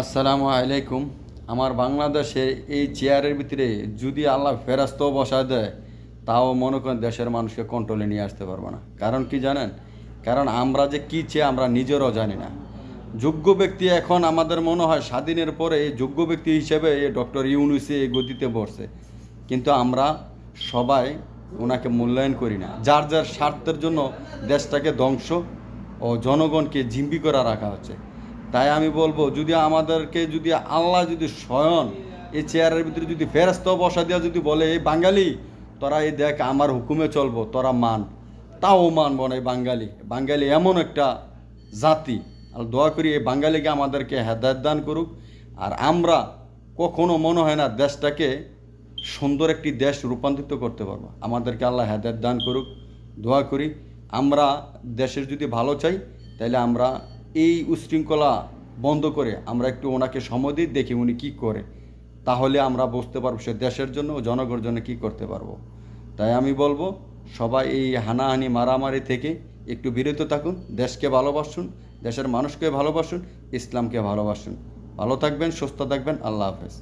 আসসালামু আলাইকুম। আমার বাংলাদেশে এই চেয়ারের ভিতরে যদি আল্লাহ ফেরাস্তো বসায় দেয়, তাও মনে করেন দেশের মানুষকে কন্ট্রোলে নিয়ে আসতে পারবো না। কারণ কি জানেন? কারণ আমরা যে কী চেয়ে আমরা নিজেরাও জানি না। যোগ্য ব্যক্তি এখন আমাদের মনে হয় স্বাধীনের পরে এই যোগ্য ব্যক্তি হিসেবে ডক্টর ইউনূসে এই গদিতে বসছে, কিন্তু আমরা সবাই ওনাকে মূল্যায়ন করি না। যার যার স্বার্থের জন্য দেশটাকে ধ্বংস ও জনগণকে জিম্মি করে রাখা হচ্ছে। তাই আমি বলবো, যদি আমাদেরকে যদি আল্লাহ যদি স্বয়ং এই চেয়ারের ভিতরে যদি ফেরেশতা বসা দেওয়া যদি বলে, এই বাঙালি তোরা এই দেখ আমার হুকুমে চলবো, তোরা মান, তাও মানব না। এই বাঙালি বাঙালি এমন একটা জাতি, আর দোয়া করি এই বাঙালিকে আমাদেরকে হেদায়েত দান করুক। আর আমরা কখনো মনে হয় না দেশটাকে সুন্দর একটি দেশ রূপান্তরিত করতে পারবো। আমাদেরকে আল্লাহ হেদায়েত দান করুক, দোয়া করি। আমরা দেশের যদি ভালো চাই, তাহলে আমরা এই উশৃঙ্খলা বন্ধ করে আমরা একটু ওনাকে সময় দিই, দেখি উনি কী করে। তাহলে আমরা বুঝতে পারবো সে দেশের জন্য ও জনগণের জন্য কী করতে পারবো। তাই আমি বলবো, সবাই এই হানাহানি মারামারি থেকে একটু বিরত থাকুন, দেশকে ভালোবাসুন, দেশের মানুষকে ভালোবাসুন, ইসলামকে ভালোবাসুন। ভালো থাকবেন, সুস্থ থাকবেন। আল্লাহ হাফেজ।